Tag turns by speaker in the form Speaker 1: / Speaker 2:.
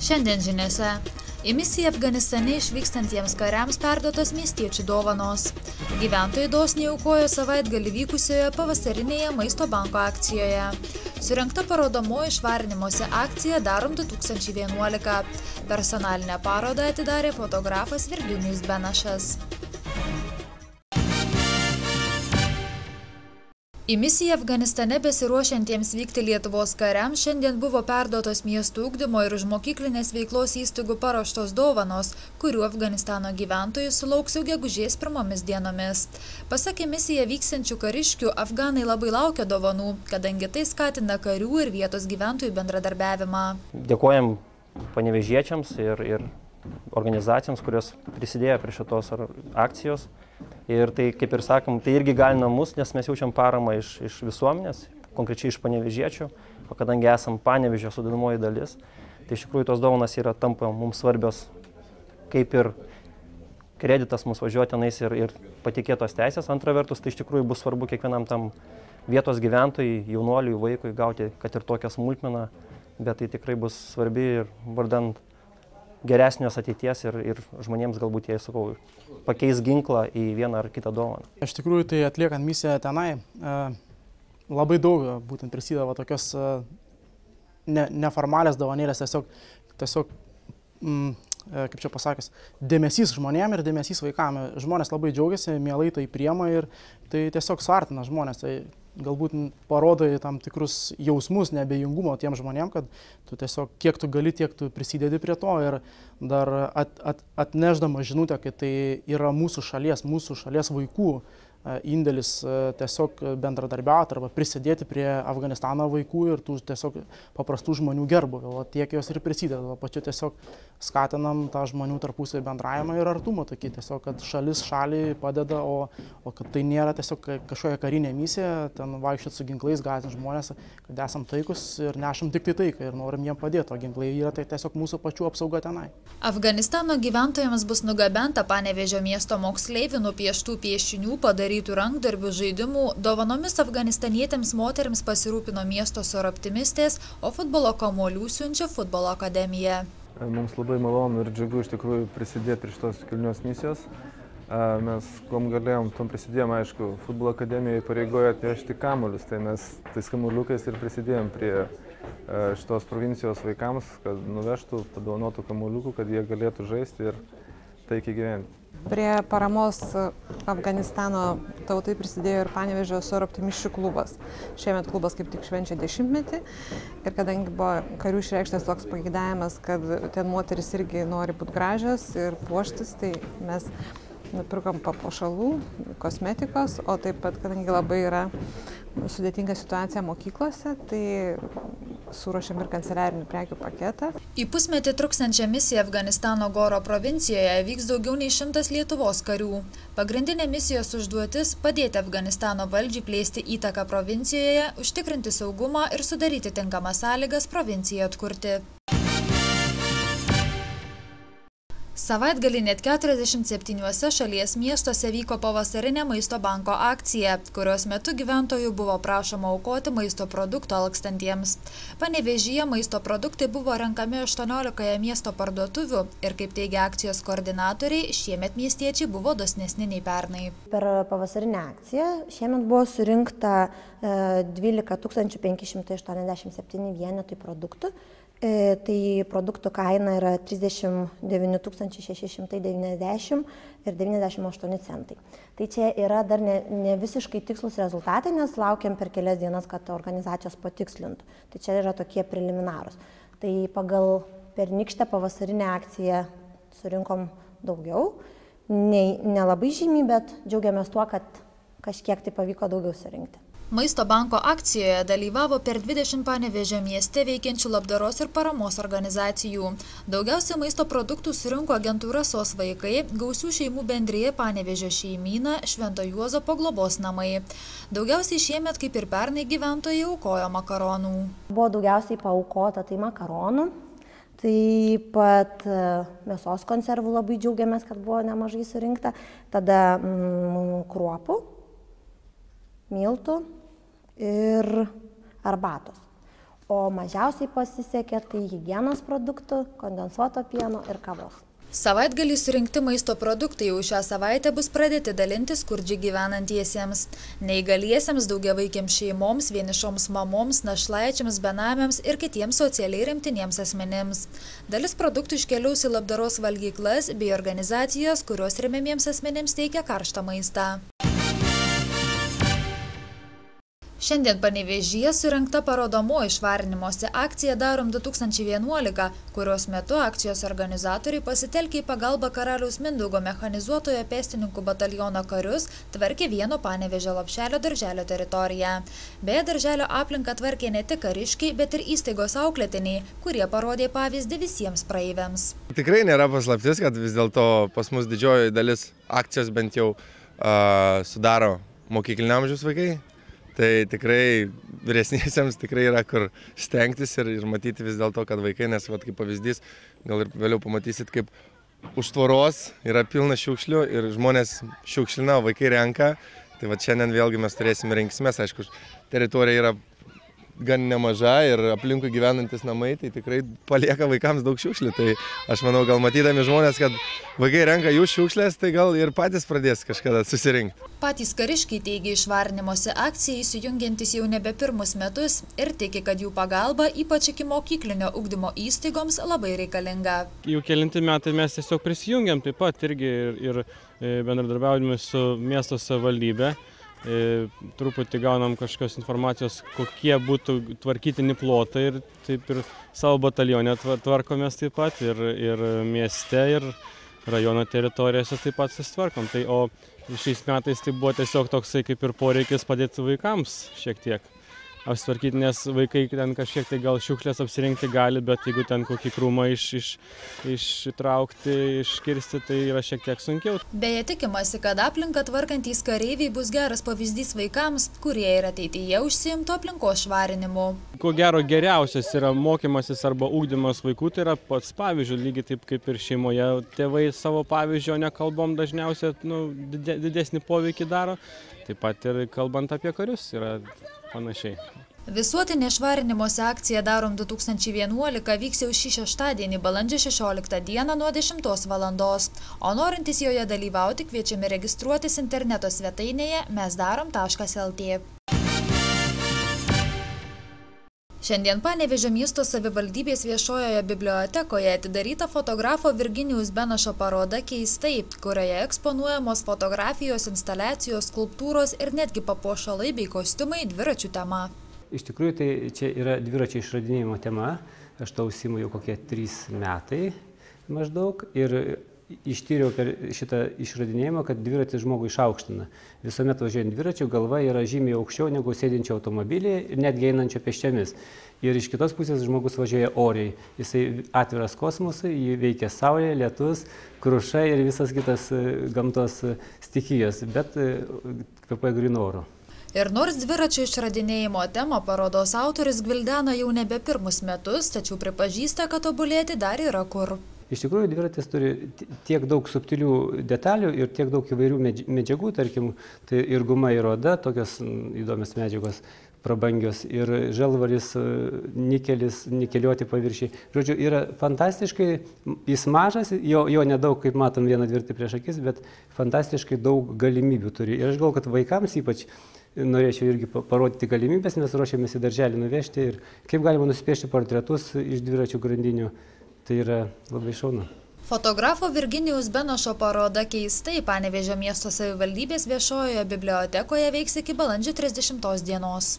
Speaker 1: Šiandien žiniose. Į misiją Afganistane išvykstantiems kariams perduotos miestiečių dovanos. Gyventojai dosniai aukojo savaitgalį vykusioje pavasarinėje Maisto banko akcijoje. Surengta parodomoji švarinimuose akcija Darom 2011. Personalinę parodą atidarė fotografas Virginijus Benašas. Į misiją Afganistane besiruošiantiems vykti Lietuvos kariams šiandien buvo perduotos miestų ugdymo ir užmokyklinės veiklos įstaigų paruoštos dovanos, kurių Afganistano gyventojai sulauks jau gegužės pirmomis dienomis. Pasak į misiją vyksiančių kariškių, afganai labai laukia dovanų, kadangi tai skatina karių ir vietos gyventojų bendradarbiavimą.
Speaker 2: Dėkojam panevėžiečiams ir organizacijoms, kurios prisidėjo prie šitos akcijos. Ir tai, kaip ir sakom, tai irgi galina mus, nes mes jaučiam paramą iš visuomenės, konkrečiai iš panevėžiečių, o kadangi esam Panevėžio sudedamoji dalis, tai iš tikrųjų tos dovanos tampa mums svarbios, kaip ir kreditas mums važiuoti tenais ir patikėtos teisės. Antra vertus, tai iš tikrųjų bus svarbu kiekvienam tam vietos gyventojui, jaunuoliui, vaikui gauti, kad ir tokią smulkmeną, bet tai tikrai bus svarbi ir vardant geresnios ateities ir žmonėms galbūt, jei sakau, pakeis ginklą į vieną ar kitą dovaną.
Speaker 3: Iš tikrųjų, tai atliekant misiją tenai, labai daug būtent prisideda tokios neformalios dovanėlės, tiesiog kaip čia pasakius, dėmesys žmonėm ir dėmesys vaikam. Žmonės labai džiaugiasi, mielai tai priema ir tai tiesiog suartina žmonės. Tai galbūt parodo tam tikrus jausmus, neabejingumo tiem žmonėm, kad tu tiesiog kiek tu gali, tiek tu prisidedi prie to ir dar atnešdama žinutę, kad tai yra mūsų šalies vaikų indėlis tiesiog bendradarbiauti arba prisidėti prie Afganistano vaikų ir tų tiesiog paprastų žmonių gerbūvio. Tiek jos ir prisideda. Pačiu tiesiog skatinam tą žmonių tarpusavį bendravimą ir artumą tokį. Tiesiog, kad šalis šaliai padeda, o kad tai nėra tiesiog kažkokia karinė misija, ten vaikščioti su ginklais, gąsdinti žmonės, kad esam taikus ir nešam tik tai taiką ir norim jiem padėti. O ginklai yra tai tiesiog mūsų pačių apsauga tenai.
Speaker 1: Afganistano gyventojams bus nugabenta Panevėžio miesto moksleivių nupieštų piešinių padarytų rankdarbių žaidimų. Dovanomis afganistanietėms moterims pasirūpino miesto soroptimistės, o futbolo kamuolių siunčia futbolo akademija.
Speaker 4: Mums labai malonu ir džiugu iš tikrųjų prisidėti prie šitos kilnios misijos. Mes, kuom galėjom, tom prisidėjom, aišku, futbolo akademija įpareigojo atvežti kamuolius, tai mes tais kamuoliukais ir prisidėjom prie šitos provincijos vaikams, kad nuvežtų, padovanotų kamuoliukų, kad jie galėtų žaisti ir taikiai gyventi.
Speaker 5: Prie paramos Afganistano tautai prisidėjo ir Panevėžio soroptimisčių klubas. Šiemet klubas kaip tik švenčia 10-metį ir kadangi buvo karių išreikštas toks pageidavimas, kad ten moteris irgi nori būti gražios ir puoštis, tai mes nupirkom papuošalų, kosmetikos, o taip pat, kadangi labai yra sudėtinga situacija mokyklose, tai suruošėm ir kanceliarinių prekių paketą.
Speaker 1: Į pusmetį truksiančią misiją Afganistano Goro provincijoje vyks daugiau nei 100 Lietuvos karių. Pagrindinė misijos užduotis – padėti Afganistano valdžiai plėsti įtaką provincijoje, užtikrinti saugumą ir sudaryti tinkamas sąlygas provincijai atkurti. Savaitgalį net 47 šalies miestuose vyko pavasarinė Maisto banko akcija, kurios metu gyventojų buvo prašoma aukoti maisto produktų alkstantiems. Panevėžyje maisto produktai buvo renkami 18 miesto parduotuvių ir, kaip teigia akcijos koordinatoriai, šiemet miestiečiai buvo dosnesni nei pernai.
Speaker 6: Per pavasarinę akciją šiemet buvo surinkta 12 587 vienetai produktų. Tai produktų kaina yra 39 690 ir 98 centai. Tai čia yra dar ne visiškai tikslus rezultatai, nes laukiam per kelias dienas, kad organizacijos patikslintų. Tai čia yra tokie preliminarūs. Tai pagal pernykštę pavasarinę akciją surinkom daugiau. Nelabai žymiai, bet džiaugiamės tuo, kad kažkiek tai pavyko daugiau surinkti.
Speaker 1: Maisto banko akcijoje dalyvavo per 20 Panevėžio mieste veikiančių labdaros ir paramos organizacijų. Daugiausiai maisto produktų surinko agentūra SOS vaikai, gausių šeimų bendrija Panevėžio šeimyna, Švento Juozapo globos namai. Daugiausiai šiemet, kaip ir pernai, gyventojai aukojo makaronų.
Speaker 6: Buvo daugiausiai paaukota tai makaronų, taip pat mėsos konservų labai džiaugiamės, kad buvo nemažai surinkta, tada kruopų, miltų ir arbatos. o mažiausiai pasisekė tai higienos produktų, kondensuoto pieno ir kavos.
Speaker 1: Savaitgalį surinkti maisto produktai jau šią savaitę bus pradėti dalinti skurdžiai gyvenantiesiems. Neįgaliesiems, daugiavaikėms šeimoms, vienišoms mamoms, našlaičiams, benamiams ir kitiems socialiai remtiniems asmenims. Dalis produktų iškeliaus į labdaros valgyklas bei organizacijas, kurios remiamiems asmenims teikia karštą maistą. Šiandien Panevėžyje surengta parodomoji švarinimosi akcija Darom 2011, kurios metu akcijos organizatoriai pasitelkė į pagalbą Karaliaus Mindaugo mechanizuotojo pėstininkų bataliono karius, tvarkė vieno Panevėžio Lopšelio darželio teritoriją. Beje, darželio aplinką tvarkė ne tik kariškiai, bet ir įstaigos auklėtiniai, kurie parodė pavyzdį visiems praeiviams.
Speaker 7: Tikrai nėra paslaptis, kad vis dėlto pas mus didžioji dalis akcijos bent jau sudaro mokyklinio amžiaus vaikai. Tai tikrai vyresniesiems tikrai yra kur stengtis ir matyti vis dėlto, kad vaikai, nes kaip pavyzdys, gal ir vėliau pamatysit, kaip už tvoros yra pilna šiukšlių ir žmonės šiukšlina, vaikai renka. Tai šiandien vėlgi mes turėsime rinksimės, aišku, teritorija yra gan nemaža ir aplinkui gyvenantis namai, tai tikrai palieka vaikams daug šiukšlių. Tai aš manau, gal matydami žmonės, kad vaikai renka jų šiukšlės, tai gal ir patys pradės kažkada susirinkti.
Speaker 1: Patys kariškiai teigia į švarinimosi akciją įsijungiantis jau nebe pirmus metus ir tiki, kad jų pagalba, ypač iki mokyklinio ugdymo įstaigoms, labai reikalinga.
Speaker 8: Jau kelinti metai mes tiesiog prisijungiam taip pat irgi ir bendradarbiaudami su miesto savivaldybė. Truputį gaunam kažkokios informacijos, kokie būtų tvarkytini plotai ir taip ir savo batalione tvarkomės taip pat ir mieste ir rajono teritorijose taip pat susitvarkom. Tai, o šiais metais tai buvo tiesiog toksai kaip ir poreikis padėti vaikams šiek tiek apsitvarkyti, nes vaikai ten kažkiek tai gal šiukšlės apsirinkti gali, bet jeigu ten kokį krūmą ištraukti, iškirsti, tai yra šiek tiek sunkiau.
Speaker 1: Beje, tikimasi, kad aplinką tvarkantys kareiviai bus geras pavyzdys vaikams, kurie ir ateityje užsiimtų aplinkos švarinimu.
Speaker 8: Ko gero geriausias yra mokymasis arba ugdymas vaikų, tai yra pats pavyzdžių, lygiai taip kaip ir šeimoje tėvai savo pavyzdžio nekalbom dažniausiai didesnį poveikį daro, taip pat ir kalbant apie karius yra panašiai.
Speaker 1: Visuotinė švarinimosi akcija Darom 2011 vyks jau šį šeštadienį, balandžio 16 dieną nuo 10 valandos, o norintys joje dalyvauti kviečiami registruotis interneto svetainėje mesdarom.lt. Šiandien Panevėžio miesto savivaldybės viešojoje bibliotekoje atidaryta fotografo Virginijaus Benošo paroda Keistai, kurioje eksponuojamos fotografijos, instaliacijos, skulptūros ir netgi papuošalai bei kostiumai dviračių tema.
Speaker 9: Iš tikrųjų, tai čia yra dviračio išradinėjimo tema. Aš to užsiimu jau kokie 3 metai maždaug ir ištyriau per šitą išradinėjimą, kad dviratis žmogų išaukština. Visuomet važiuojant dviračiu, galva yra žymiai aukščiau negu sėdinčio automobilyje ir netgi einančio pėsčiomis. Ir iš kitos pusės žmogus važiuoja oriai. Jisai atviras kosmosui, jį veikia saulė, lietus, kruša ir visas kitas gamtos stichijos, bet kvėpuoja grynu oru.
Speaker 1: Ir nors dviračio išradinėjimo temą parodos autorius gvildena jau nebe pirmus metus, tačiau pripažįsta, kad tobulėti dar yra kur.
Speaker 9: Iš tikrųjų, dviratis turi tiek daug subtilių detalių ir tiek daug įvairių medžiagų, tarkim, tai ir guma, ir oda, tokios įdomios medžiagos, prabangios, ir žalvaris, nikelis, nikeliuoti paviršiai. Žodžiu, yra fantastiškai, jis mažas, jo nedaug, kaip matom, vieną dviratį prieš akis, bet fantastiškai daug galimybių turi. Ir aš galvoju, kad vaikams ypač norėčiau irgi parodyti galimybės, nes ruošiamės į darželį nuvežti ir kaip galima nusipiešti portretus iš dviračių grandinių. Tai yra labai šaunu.
Speaker 1: Fotografo Virginijaus Benošo paroda Keistai Panevėžio miesto savivaldybės viešojoje bibliotekoje veiks iki balandžio 30 dienos.